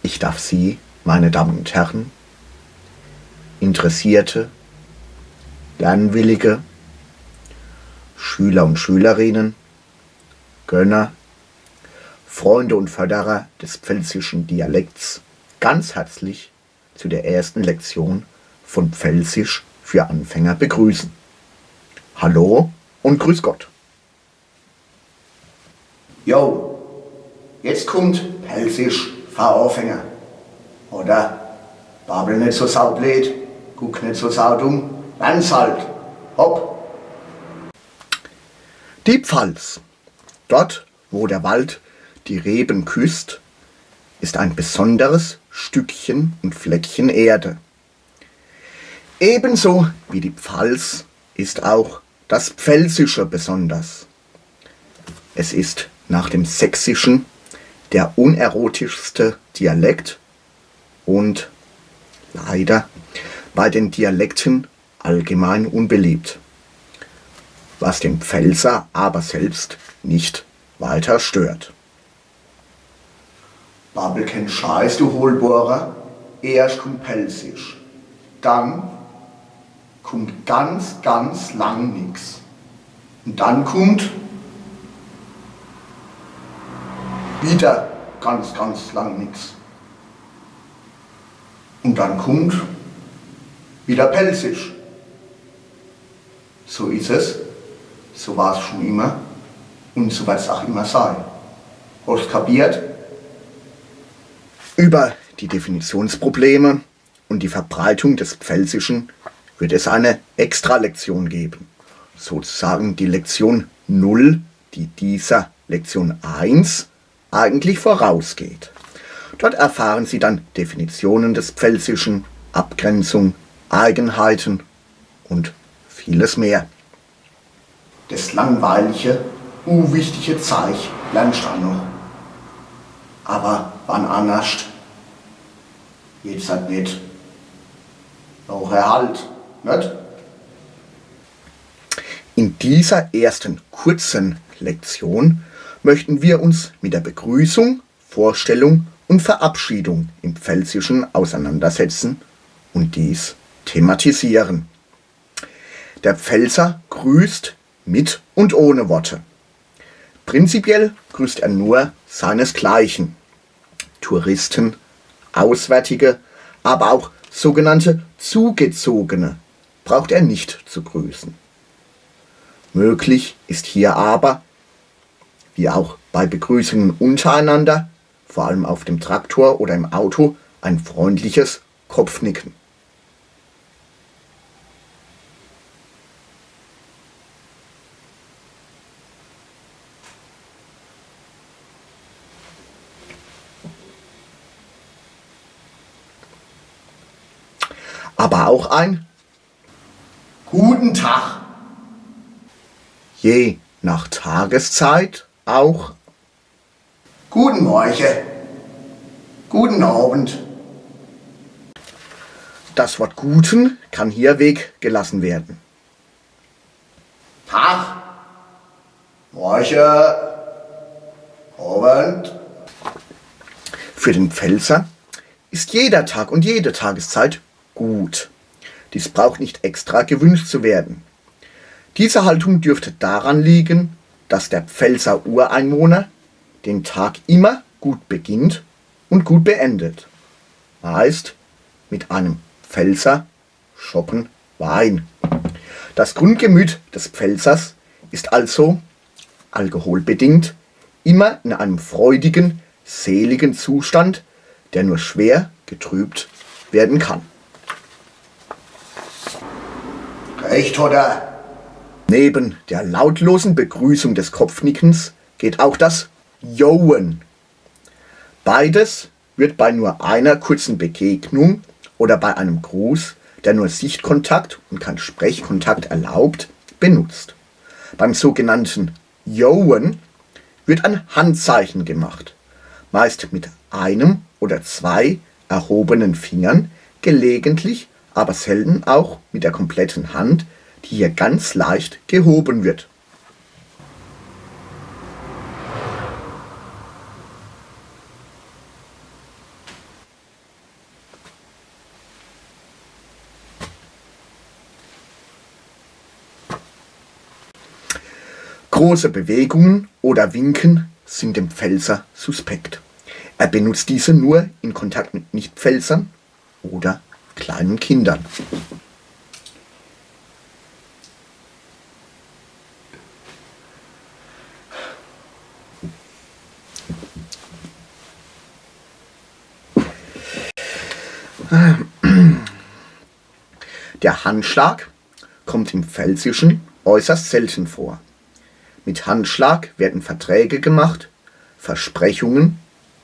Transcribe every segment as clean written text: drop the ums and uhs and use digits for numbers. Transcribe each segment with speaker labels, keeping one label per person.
Speaker 1: Ich darf Sie, meine Damen und Herren, Interessierte, Lernwillige, Schüler und Schülerinnen, Gönner, Freunde und Förderer des pfälzischen Dialekts ganz herzlich zu der ersten Lektion von Pfälzisch für Anfänger begrüßen. Hallo und grüß Gott. Jo, jetzt kommt Pfälzisch für Anfänger. Oder? Babel nicht so saublöd, guck nicht so saudumm, wenn's halt. Hopp! Die Pfalz. Dort, wo der Wald die Reben küsst, ist ein besonderes Stückchen und Fleckchen Erde. Ebenso wie die Pfalz ist auch das Pfälzische besonders. Es ist nach dem Sächsischen der unerotischste Dialekt und leider bei den Dialekten allgemein unbeliebt, was den Pfälzer aber selbst nicht weiter stört. Babbel kein Scheiß, du Hohlbohrer, erst kommt Pfälzisch, dann kommt ganz lang nix. Und dann kommt wieder ganz lang nix. Und dann kommt wieder Pfälzisch. So ist es, so war es schon immer und so wird es auch immer sein. Hast du kapiert? Über die Definitionsprobleme und die Verbreitung des Pfälzischen wird es eine Extra-Lektion geben. Sozusagen die Lektion 0, die dieser Lektion 1 eigentlich vorausgeht. Dort erfahren Sie dann Definitionen des Pfälzischen, Abgrenzung, Eigenheiten und vieles mehr. Das langweilige, unwichtige Zeug lernst du auch noch. Aber wann anders? Jetzt halt nicht. Nachher halt, nicht? In dieser ersten kurzen Lektion möchten wir uns mit der Begrüßung, Vorstellung und Verabschiedung im Pfälzischen auseinandersetzen und dies thematisieren. Der Pfälzer grüßt mit und ohne Worte. Prinzipiell grüßt er nur seinesgleichen. Touristen, Auswärtige, aber auch sogenannte Zugezogene braucht er nicht zu grüßen. Möglich ist hier aber, wie auch bei Begrüßungen untereinander, vor allem auf dem Traktor oder im Auto, ein freundliches Kopfnicken. Aber auch ein Guten Tag. Je nach Tageszeit auch Guten Morgen, guten Abend. Das Wort Guten kann hier weggelassen werden. Tag, Morgen, Abend. Für den Pfälzer ist jeder Tag und jede Tageszeit gut. Dies braucht nicht extra gewünscht zu werden. Diese Haltung dürfte daran liegen, dass der Pfälzer Ureinwohner den Tag immer gut beginnt und gut beendet. Meist mit einem Pfälzer Schoppen Wein. Das Grundgemüt des Pfälzers ist also, alkoholbedingt, immer in einem freudigen, seligen Zustand, der nur schwer getrübt werden kann. Recht, oder? Neben der lautlosen Begrüßung des Kopfnickens geht auch das Joen. Beides wird bei nur einer kurzen Begegnung oder bei einem Gruß, der nur Sichtkontakt und kein Sprechkontakt erlaubt, benutzt. Beim sogenannten Joen wird ein Handzeichen gemacht, meist mit einem oder zwei erhobenen Fingern, gelegentlich aber selten auch mit der kompletten Hand, die hier ganz leicht gehoben wird. Große Bewegungen oder Winken sind dem Pfälzer suspekt. Er benutzt diese nur in Kontakt mit Nichtpfälzern oder kleinen Kindern. Der Handschlag kommt im Pfälzischen äußerst selten vor. Mit Handschlag werden Verträge gemacht, Versprechungen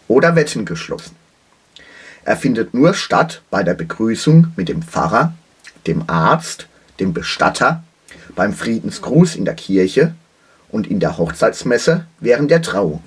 Speaker 1: oder Wetten geschlossen. Er findet nur statt bei der Begrüßung mit dem Pfarrer, dem Arzt, dem Bestatter, beim Friedensgruß in der Kirche und in der Hochzeitsmesse während der Trauung.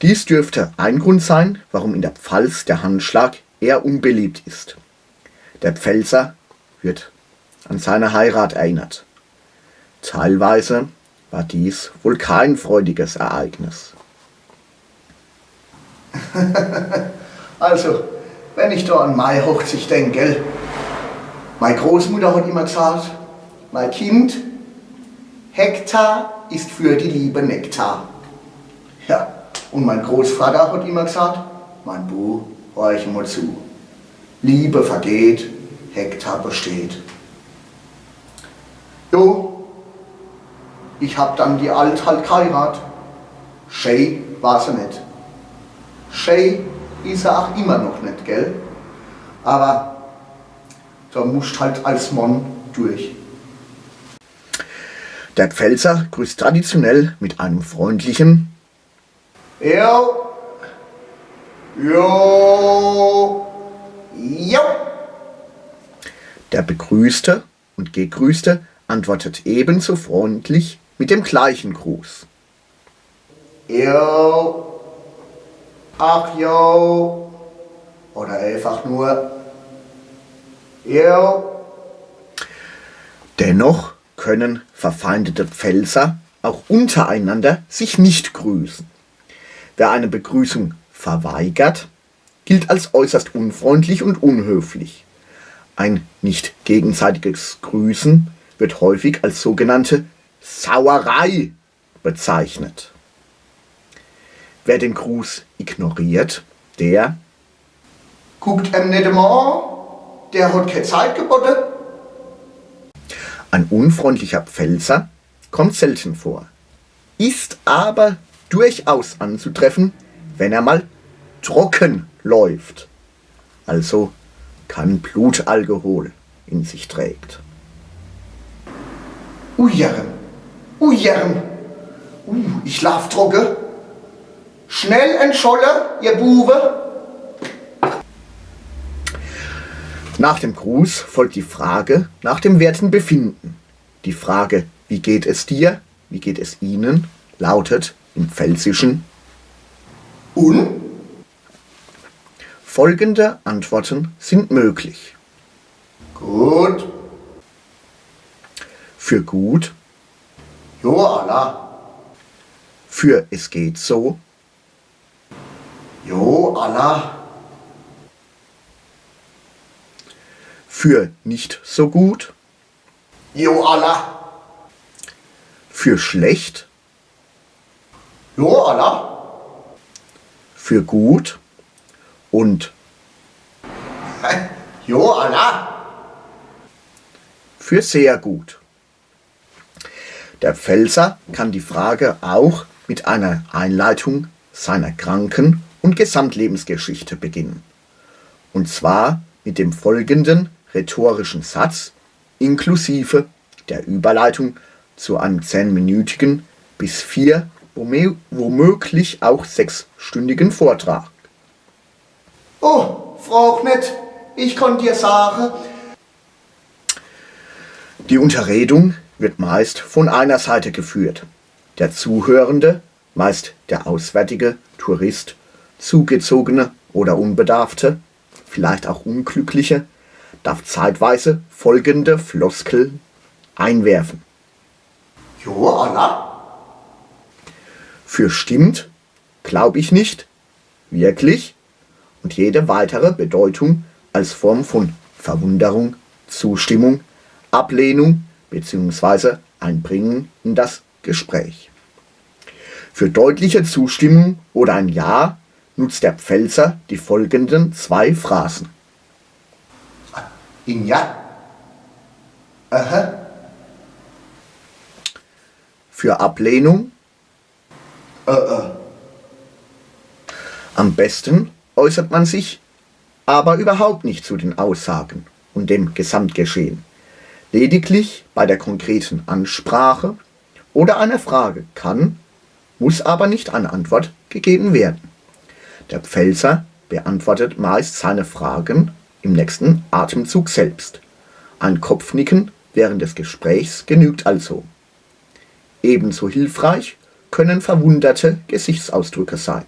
Speaker 1: Dies dürfte ein Grund sein, warum in der Pfalz der Handschlag eher unbeliebt ist. Der Pfälzer wird an seine Heirat erinnert. Teilweise war dies wohl kein freudiges Ereignis.
Speaker 2: Also, wenn ich da an meine Hochzeit denke, gell? Meine Großmutter hat immer gesagt, mein Kind, Hektar ist für die Liebe Nektar. Ja, und mein Großvater hat immer gesagt, mein Bu, hör ich mal zu. Liebe vergeht, Hektar besteht. Jo, ich hab dann die Alt halt geheiratet. Schön war sie nicht. Schön ist er auch immer noch nicht, gell? Aber da musst halt als Mann durch.
Speaker 1: Der Pfälzer grüßt traditionell mit einem freundlichen
Speaker 2: Jo, jo, jo.
Speaker 1: Der Begrüßte und Gegrüßte antwortet ebenso freundlich mit dem gleichen Gruß.
Speaker 2: Jo, ach jo, oder einfach nur jo.
Speaker 1: Dennoch können verfeindete Pfälzer auch untereinander sich nicht grüßen. Wer eine Begrüßung verweigert, gilt als äußerst unfreundlich und unhöflich. Ein nicht gegenseitiges Grüßen wird häufig als sogenannte Sauerei bezeichnet. Wer den Gruß ignoriert, der
Speaker 2: Guckt nicht mal an, der hat keine Zeit geboten.
Speaker 1: Ein unfreundlicher Pfälzer kommt selten vor, ist aber durchaus anzutreffen, wenn er mal trocken läuft, also kein Blutalkohol in sich trägt.
Speaker 2: Ujern, ich lauf trocken. Schnell entscholle, ihr Bube.
Speaker 1: Nach dem Gruß folgt die Frage nach dem werten Befinden. Die Frage, wie geht es dir, wie geht es Ihnen, lautet im Pfälzischen
Speaker 2: Und?
Speaker 1: Folgende Antworten sind möglich.
Speaker 2: Gut.
Speaker 1: Für gut,
Speaker 2: Jo, Allah.
Speaker 1: für es geht so,
Speaker 2: Jo, Allah.
Speaker 1: für nicht so gut,
Speaker 2: Jo, Allah.
Speaker 1: für schlecht,
Speaker 2: Jo, Allah.
Speaker 1: für gut und
Speaker 2: Jo, Allah.
Speaker 1: für sehr gut. Der Pfälzer kann die Frage auch mit einer Einleitung seiner Kranken- und Gesamtlebensgeschichte beginnen. Und zwar mit dem folgenden rhetorischen Satz inklusive der Überleitung zu einem 10-minütigen bis 4, womöglich auch 6-stündigen Vortrag.
Speaker 2: Oh, frag nicht. Ich kann dir sagen.
Speaker 1: Die Unterredung wird meist von einer Seite geführt. Der Zuhörende, meist der auswärtige Tourist, Zugezogene oder Unbedarfte, vielleicht auch Unglückliche, darf zeitweise folgende Floskel einwerfen.
Speaker 2: Jo, Allah.
Speaker 1: Für stimmt, glaube ich nicht, wirklich und jede weitere Bedeutung als Form von Verwunderung, Zustimmung, Ablehnung bzw. Einbringen in das Gespräch. Für deutliche Zustimmung oder ein Ja nutzt der Pfälzer die folgenden 2 Phrasen.
Speaker 2: In ja. Aha.
Speaker 1: Für Ablehnung am besten äußert man sich aber überhaupt nicht zu den Aussagen und dem Gesamtgeschehen. Lediglich bei der konkreten Ansprache oder einer Frage kann, muss aber nicht eine Antwort gegeben werden. Der Pfälzer beantwortet meist seine Fragen im nächsten Atemzug selbst. Ein Kopfnicken während des Gesprächs genügt also. Ebenso hilfreich können verwunderte Gesichtsausdrücke sein.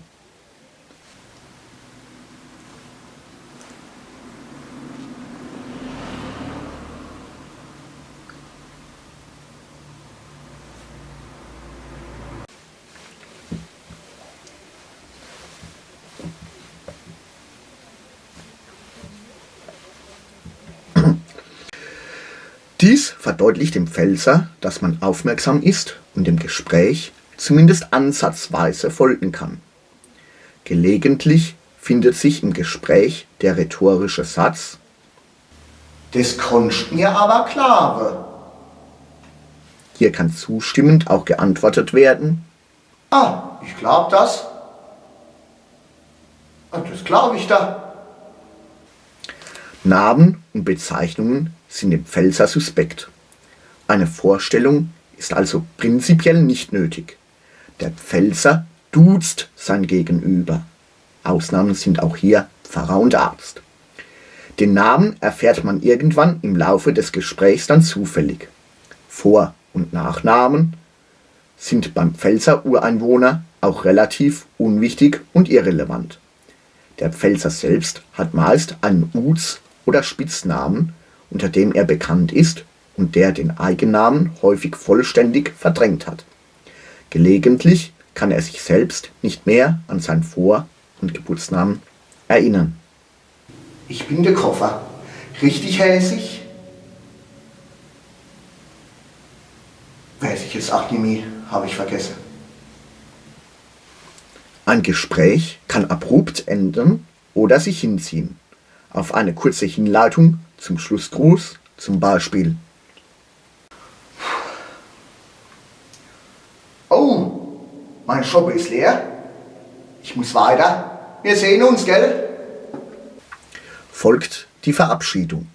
Speaker 1: Dies verdeutlicht dem Pfälzer, dass man aufmerksam ist und dem Gespräch zumindest ansatzweise folgen kann. Gelegentlich findet sich im Gespräch der rhetorische Satz:
Speaker 2: Das konntest mir aber klare.
Speaker 1: Hier kann zustimmend auch geantwortet werden:
Speaker 2: Ah, ich glaub das. Ah, das glaub ich da.
Speaker 1: Namen und Bezeichnungen sind dem Pfälzer suspekt. Eine Vorstellung ist also prinzipiell nicht nötig. Der Pfälzer duzt sein Gegenüber. Ausnahmen sind auch hier Pfarrer und Arzt. Den Namen erfährt man irgendwann im Laufe des Gesprächs dann zufällig. Vor- und Nachnamen sind beim Pfälzer Ureinwohner auch relativ unwichtig und irrelevant. Der Pfälzer selbst hat meist einen Uz- oder Spitznamen, unter dem er bekannt ist und der den Eigennamen häufig vollständig verdrängt hat. Gelegentlich kann er sich selbst nicht mehr an seinen Vor- und Geburtsnamen erinnern.
Speaker 2: Ich bin der Koffer. Richtig hässig? Weiß ich jetzt auch nicht mehr, habe ich vergessen.
Speaker 1: Ein Gespräch kann abrupt enden oder sich hinziehen. Auf eine kurze Hinleitung zum Schlussgruß, zum Beispiel:
Speaker 2: Oh, mein Shop ist leer. Ich muss weiter. Wir sehen uns, gell?
Speaker 1: folgt die Verabschiedung.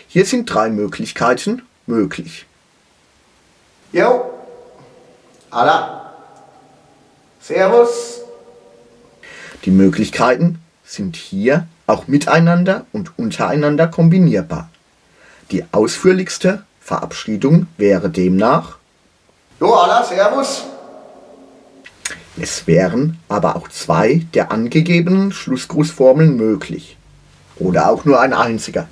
Speaker 1: Hier sind 3 Möglichkeiten möglich.
Speaker 2: Jo. Alla. Servus.
Speaker 1: Die Möglichkeiten sind hier auch miteinander und untereinander kombinierbar. Die ausführlichste Verabschiedung wäre demnach:
Speaker 2: Jo, alla, servus.
Speaker 1: Es wären aber auch 2 der angegebenen Schlussgrußformeln möglich. Oder auch nur ein einziger.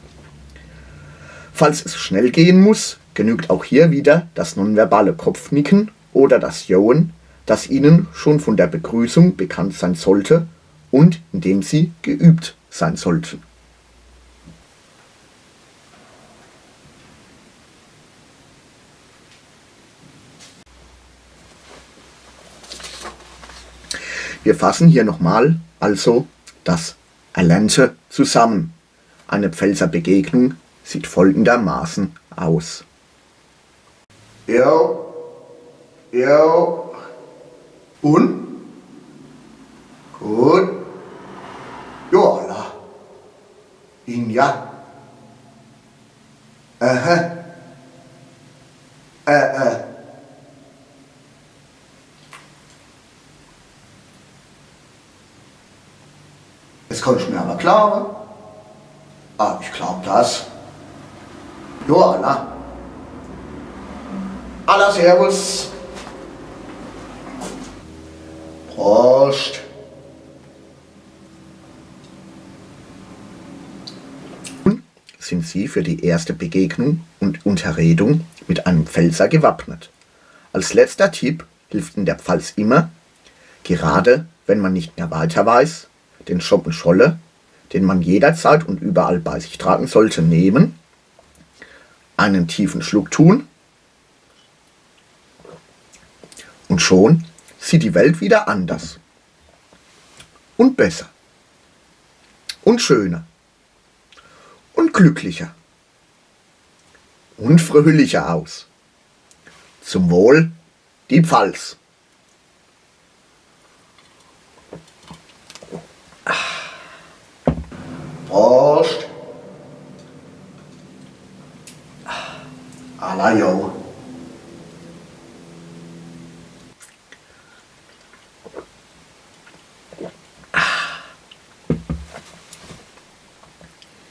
Speaker 1: Falls es schnell gehen muss, genügt auch hier wieder das nonverbale Kopfnicken oder das Johen, das Ihnen schon von der Begrüßung bekannt sein sollte und in dem Sie geübt sein sollten. Wir fassen hier nochmal also das Erlernte zusammen. Eine Pfälzer Begegnung sieht folgendermaßen aus.
Speaker 2: Jo. Jo. Und? Gut. Jo, alla. Ja. Aha. Das konnte ich mir aber glauben. Ah, ich glaub das. Jo, alla. Alla, servus. Prost.
Speaker 1: Nun sind Sie für die erste Begegnung und Unterredung mit einem Pfälzer gewappnet. Als letzter Tipp hilft in der Pfalz immer, gerade wenn man nicht mehr weiter weiß, den Schoppen Scholle, den man jederzeit und überall bei sich tragen sollte, nehmen, einen tiefen Schluck tun Und schon sieht die Welt wieder anders. Und besser. Und schöner. Und glücklicher. Und fröhlicher aus. Zum Wohl die Pfalz.
Speaker 2: Prost. Alla jo.